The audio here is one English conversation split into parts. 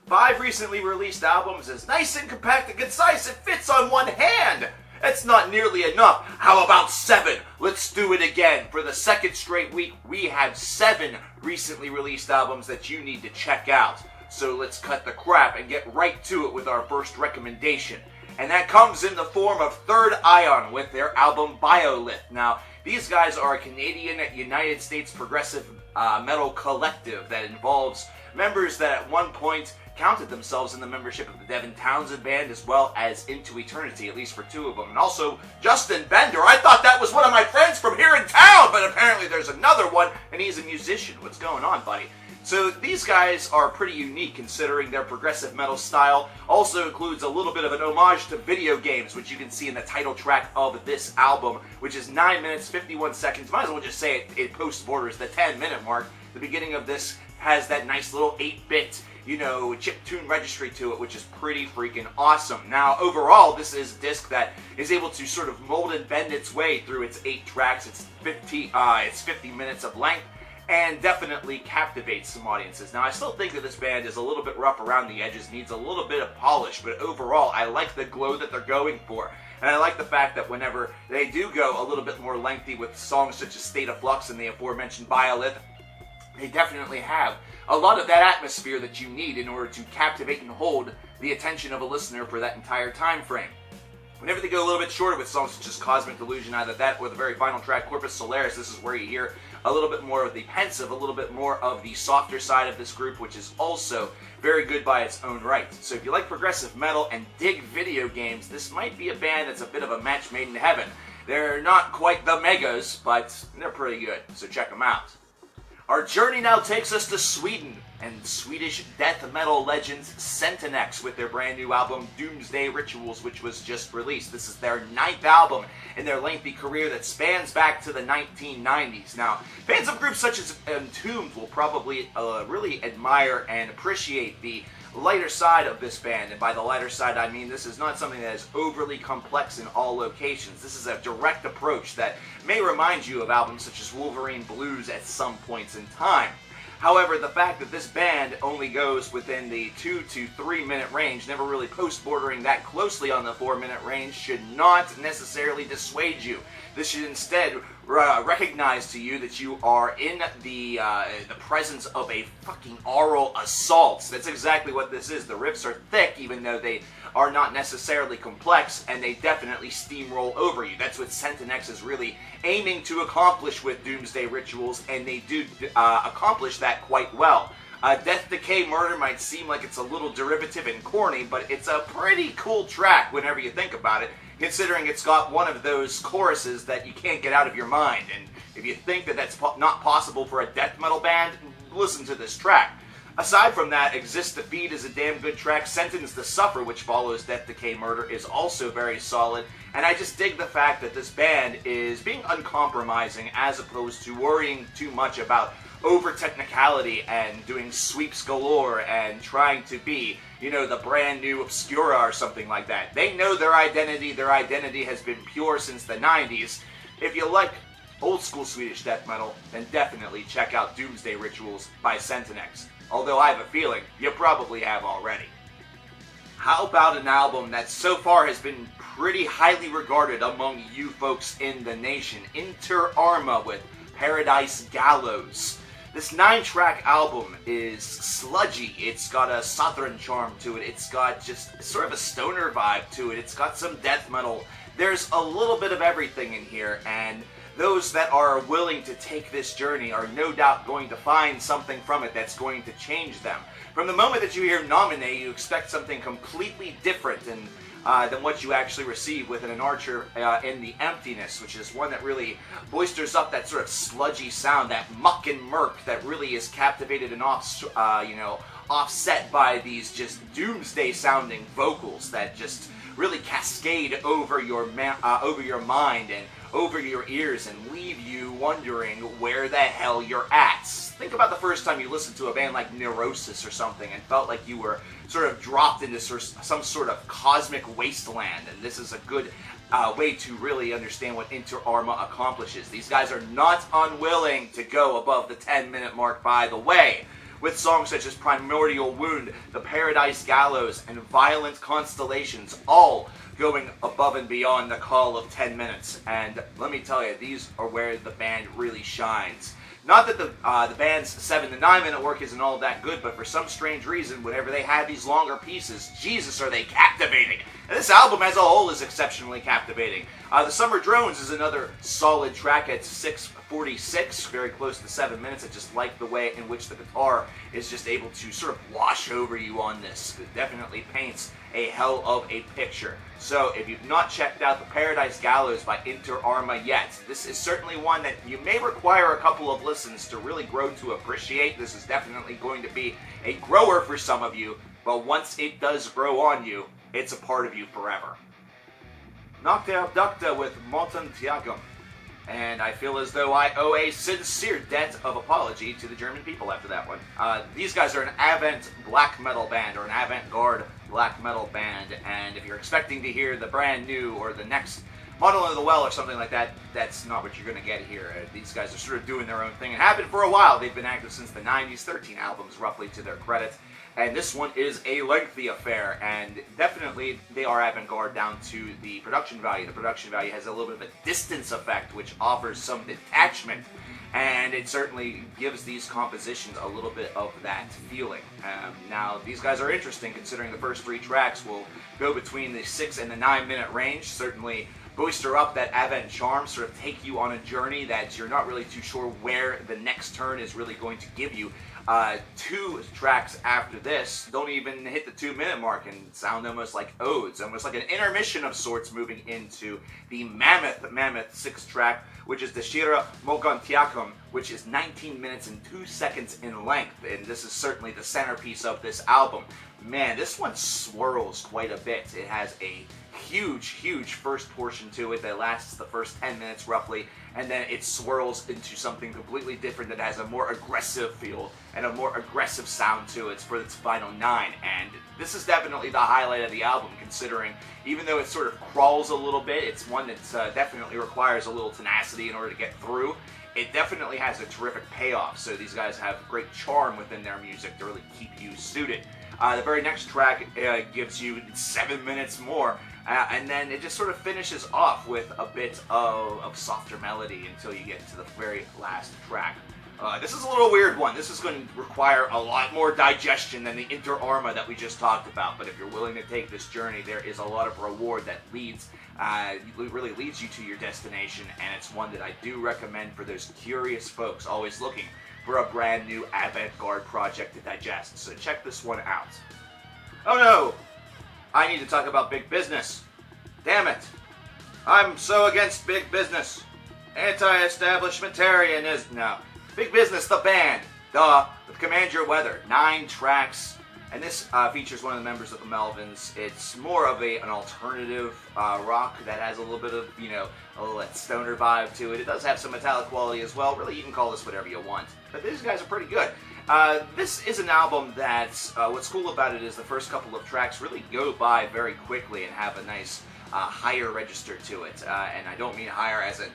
5 recently released albums is nice and compact and concise. It fits on one hand. That's not nearly enough. How about 7? Let's do it again. For the second straight week, we have 7 recently released albums that you need to check out. So let's cut the crap and get right to it with our first recommendation. And that comes in the form of Third Ion with their album Biolith. Now, these guys are a Canadian United States progressive metal collective that involves members that at one point counted themselves in the membership of the Devin Townsend Band as well as Into Eternity, at least for 2 of them. And also Justin Bender. I thought that was one of my friends from here in town, but apparently there's another one, and he's a musician. What's going on, buddy? So these guys are pretty unique considering their progressive metal style. Also includes a little bit of an homage to video games, which you can see in the title track of this album, which is 9 minutes, 51 seconds. Might as well just say it post-borders the 10-minute mark. The beginning of this has that nice little 8-bit, chip-tune registry to it, which is pretty freaking awesome. Now, overall, this is a disc that is able to sort of mold and bend its way through its 8 tracks. It's 50 minutes of length, and definitely captivates some audiences. Now, I still think that this band is a little bit rough around the edges, needs a little bit of polish, but overall, I like the glow that they're going for. And I like the fact that whenever they do go a little bit more lengthy with songs such as State of Flux and the aforementioned Biolith, they definitely have a lot of that atmosphere that you need in order to captivate and hold the attention of a listener for that entire time frame. Whenever they go a little bit shorter with songs such as Cosmic Delusion, either that or the very final track, Corpus Solaris, this is where you hear a little bit more of the pensive, a little bit more of the softer side of this group, which is also very good by its own right. So if you like progressive metal and dig video games, this might be a band that's a bit of a match made in heaven. They're not quite the megas, but they're pretty good, so check them out. Our journey now takes us to Sweden and Swedish death metal legends Centinex with their brand new album Doomsday Rituals, which was just released. This is their 9th album in their lengthy career that spans back to the 1990s. Now, fans of groups such as Entombed will probably really admire and appreciate the lighter side of this band, and by the lighter side I mean this is not something that is overly complex in all locations. This is a direct approach that may remind you of albums such as Wolverine Blues at some points in time. However, the fact that this band only goes within the 2 to 3 minute range, never really post-bordering that closely on the 4-minute range, should not necessarily dissuade you. This should instead recognize to you that you are in the presence of a fucking oral assault. That's exactly what this is. The riffs are thick, even though they are not necessarily complex, and they definitely steamroll over you. That's what Centinex is really aiming to accomplish with Doomsday Rituals, and they do accomplish that quite well. Death, Decay, Murder might seem like it's a little derivative and corny, but it's a pretty cool track whenever you think about it, considering it's got one of those choruses that you can't get out of your mind. And if you think that that's not possible for a death metal band, listen to this track. Aside from that, Exist to Feed is a damn good track. Sentence to Suffer, which follows Death, Decay, Murder, is also very solid. And I just dig the fact that this band is being uncompromising as opposed to worrying too much about over-technicality and doing sweeps galore and trying to be, the brand new Obscura or something like that. They know their identity. Their identity has been pure since the 90s. If you like old school Swedish death metal, then definitely check out Doomsday Rituals by Centinex. Although I have a feeling you probably have already. How about an album that so far has been pretty highly regarded among you folks in the nation? InterARMA with Paradise Gallows. This 9-track album is sludgy. It's got a southern charm to it. It's got just sort of a stoner vibe to it. It's got some death metal. There's a little bit of everything in here, and those that are willing to take this journey are no doubt going to find something from it that's going to change them. From the moment that you hear Nominate, you expect something completely different than what you actually receive with an Archer in the Emptiness, which is one that really boisters up that sort of sludgy sound, that muck and murk that really is captivated and offset by these just doomsday-sounding vocals that just really cascade over your mind and over your ears and leave you wondering where the hell you're at. Think about the first time you listened to a band like Neurosis or something and felt like you were sort of dropped into some sort of cosmic wasteland, and this is a good way to really understand what InterARMA accomplishes. These guys are not unwilling to go above the 10-minute mark, by the way. with songs such as Primordial Wound, The Paradise Gallows, and Violent Constellations, all going above and beyond the call of 10 minutes. And let me tell you, these are where the band really shines. Not that the band's 7 to 9 minute work isn't all that good, but for some strange reason, whenever they have these longer pieces, Jesus, are they captivating. And this album as a whole is exceptionally captivating. The Summer Drones is another solid track at 6:46, very close to 7 minutes. I just like the way in which the guitar is just able to sort of wash over you on this. It definitely paints a hell of a picture. So if you've not checked out The Paradise Gallows by InterARMA yet, this is certainly one that you may require a couple of listens to really grow to appreciate. This is definitely going to be a grower for some of you, but once it does grow on you, it's a part of you forever. Nocte Obducta with Moultonthiyagam. And I feel as though I owe a sincere debt of apology to the German people after that one. These guys are an avant black metal band, or an avant-garde black metal band, and if you're expecting to hear the brand new or the next Model of the Well or something like that, that's not what you're going to get here. These guys are sort of doing their own thing and have been for a while. They've been active since the 90s, 13 albums roughly to their credit. And this one is a lengthy affair, and definitely they are avant-garde down to the production value. The production value has a little bit of a distance effect, which offers some detachment, and it certainly gives these compositions a little bit of that feeling. Now, these guys are interesting, considering the first 3 tracks will go between the 6 and the 9 minute range. Certainly booster up that avant charm, sort of take you on a journey that you're not really too sure where the next turn is really going to give you. 2 tracks after this don't even hit the 2 minute mark and sound almost like odes, almost like an intermission of sorts, moving into the mammoth 6th track, which is the Shira Mogontiacum, which is 19 minutes and 2 seconds in length, and this is certainly the centerpiece of this album. Man, this one swirls quite a bit. It has a huge first portion to it that lasts the first 10 minutes roughly, and then it swirls into something completely different that has a more aggressive feel and a more aggressive sound to it for its final 9. And this is definitely the highlight of the album, considering even though it sort of crawls a little bit, it's one that definitely requires a little tenacity in order to get through. It definitely has a terrific payoff, so these guys have great charm within their music to really keep you suited. The very next track gives you 7 minutes more, and then it just sort of finishes off with a bit of softer melody until you get to the very last track. This is a little weird one. This is going to require a lot more digestion than the InterARMA that we just talked about, but if you're willing to take this journey, there is a lot of reward that really leads you to your destination, and it's one that I do recommend for those curious folks always looking for a brand new avant-garde project to digest. So check this one out. Oh no! I need to talk about big business. Damn it! I'm so against big business. Anti-establishmentarianism. No. Big Business, the band. Duh. With Command Your Weather. 9 tracks. And this features one of the members of the Melvins. It's more of an alternative rock that has a little bit of, a little that stoner vibe to it. It does have some metallic quality as well. Really, you can call this whatever you want. But these guys are pretty good. This is an album that, what's cool about it is the first couple of tracks really go by very quickly and have a nice higher register to it. And I don't mean higher as in,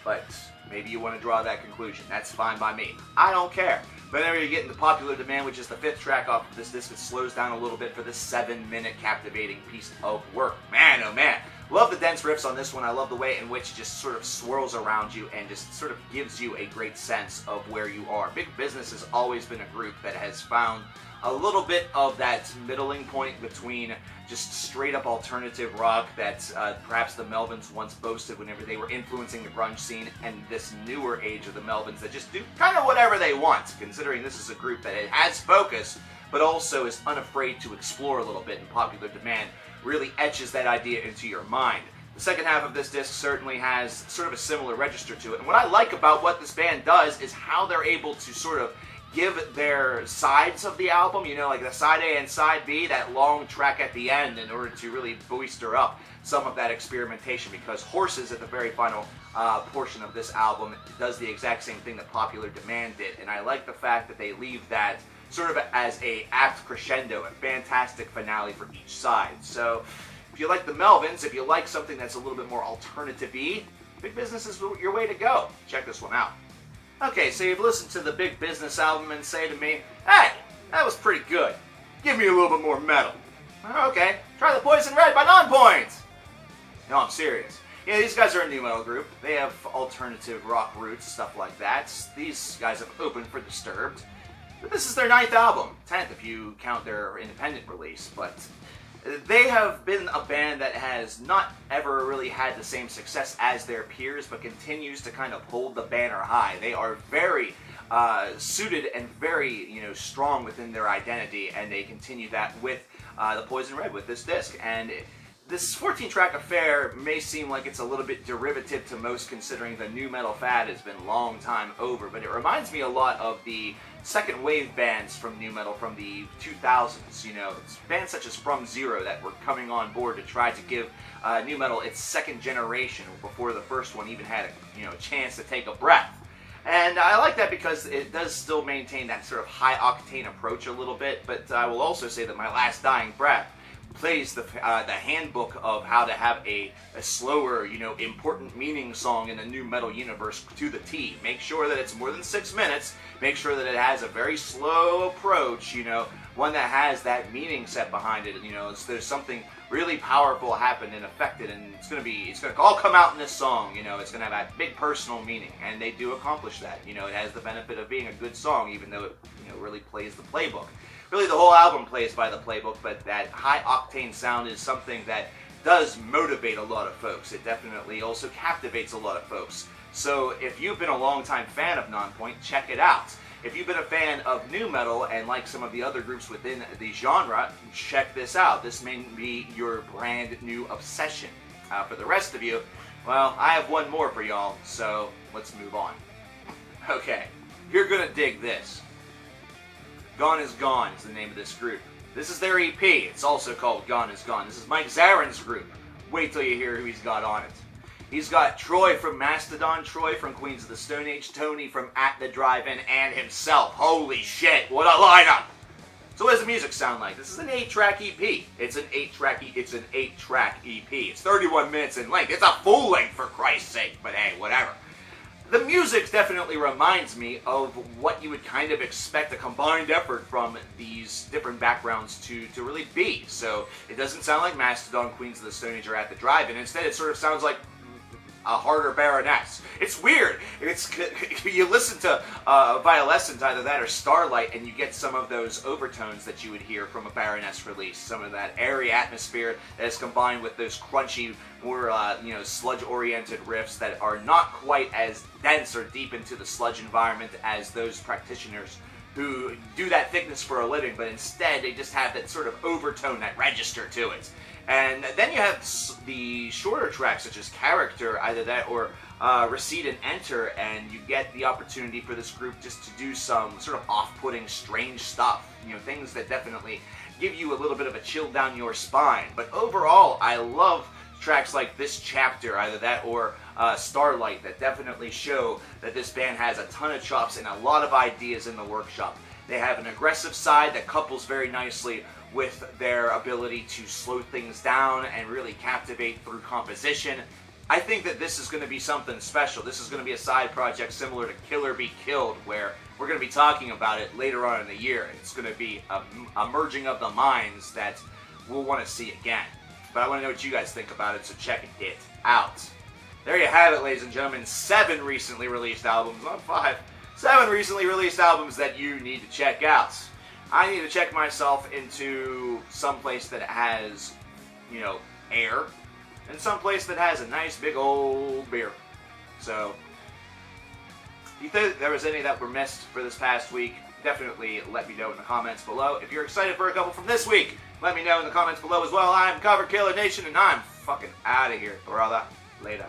but maybe you want to draw that conclusion. That's fine by me. I don't care. Whenever you get into Popular Demand, which is the 5th track off of this disc, it slows down a little bit for this 7-minute captivating piece of work. Man, oh man. Love the dense riffs on this one. I love the way in which it just sort of swirls around you and just sort of gives you a great sense of where you are. Big Business has always been a group that has found a little bit of that middling point between just straight-up alternative rock that perhaps the Melvins once boasted whenever they were influencing the grunge scene, and this newer age of the Melvins that just do kind of whatever they want, considering this is a group that has focus, but also is unafraid to explore a little bit, and Popular Demand really etches that idea into your mind. The second half of this disc certainly has sort of a similar register to it, and what I like about what this band does is how they're able to sort of give their sides of the album, like the side A and side B, that long track at the end in order to really booster up some of that experimentation, because Horses at the very final portion of this album does the exact same thing that Popular Demand did, and I like the fact that they leave that sort of as a apt crescendo, a fantastic finale for each side. So if you like the Melvins, if you like something that's a little bit more alternative-y, Big Business is your way to go. Check this one out. Okay, so you've listened to the Big Business album and say to me, hey, that was pretty good. Give me a little bit more metal. Okay, try the Poison Red by Nonpoint. No, I'm serious. Yeah, these guys are a new metal group. They have alternative rock roots, stuff like that. These guys have opened for Disturbed. But this is their 9th album, 10th if you count their independent release. But they have been a band that has not ever really had the same success as their peers, but continues to kind of hold the banner high. They are very suited and very, strong within their identity, and they continue that with the Poison Red, with this disc. And this 14-track affair may seem like it's a little bit derivative to most, considering the new metal fad has been a long time over, but it reminds me a lot of the second wave bands from new metal from the 2000s. It's bands such as From Zero that were coming on board to try to give new metal its second generation before the first one even had a chance to take a breath. And I like that because it does still maintain that sort of high-octane approach a little bit, but I will also say that My Last Dying Breath plays the handbook of how to have a slower, important meaning song in the new metal universe to the T. Make sure that it's more than 6 minutes. Make sure that it has a very slow approach, one that has that meaning set behind it. There's something really powerful happened and affected, and it's gonna all come out in this song. It's gonna have that big personal meaning, and they do accomplish that. It has the benefit of being a good song, even though it really plays the playbook. Really, the whole album plays by the playbook, but that high-octane sound is something that does motivate a lot of folks. It definitely also captivates a lot of folks. So if you've been a long-time fan of Nonpoint, check it out. If you've been a fan of new metal and like some of the other groups within the genre, check this out. This may be your brand new obsession. For the rest of you, well, I have one more for y'all, so let's move on. Okay, you're gonna dig this. Gone is Gone is the name of this group. This is their EP. It's also called Gone is Gone. This is Mike Zarin's group. Wait till you hear who he's got on it. He's got Troy from Mastodon, Troy from Queens of the Stone Age, Tony from At the Drive-In, and himself. Holy shit, what a lineup! So what does the music sound like? This is an 8-track EP. It's an 8-track EP. It's 31 minutes in length. It's a full length, for Christ's sake. But hey, whatever. The music definitely reminds me of what you would kind of expect a combined effort from these different backgrounds to really be. So it doesn't sound like Mastodon, Queens of the Stone Age, or At the Drive-In. Instead, it sort of sounds like a harder Baroness. It's weird. You listen to Violescent, either that or Starlight, and you get some of those overtones that you would hear from a Baroness release. Some of that airy atmosphere that is combined with those crunchy, more sludge-oriented riffs that are not quite as dense or deep into the sludge environment as those practitioners who do that thickness for a living, but instead they just have that sort of overtone, that register to it. And then you have the shorter tracks, such as Character, either that or Recede and Enter, and you get the opportunity for this group just to do some sort of off-putting, strange stuff. Things that definitely give you a little bit of a chill down your spine. But overall, I love tracks like This Chapter, either that or Starlight, that definitely show that this band has a ton of chops and a lot of ideas in the workshop. They have an aggressive side that couples very nicely with their ability to slow things down and really captivate through composition. I think that this is going to be something special. This is going to be a side project similar to Kill or Be Killed, where we're going to be talking about it later on in the year. It's going to be a merging of the minds that we'll want to see again. But I want to know what you guys think about it, so check it out. There you have it, ladies and gentlemen. 7 recently released albums, not 5. 7 recently released albums that you need to check out. I need to check myself into some place that has, air, and some place that has a nice big old beer. So, if you think there was any that were missed for this past week, definitely let me know in the comments below. If you're excited for a couple from this week, let me know in the comments below as well. I'm coverkillernation, and I'm fucking out of here, brother. Later.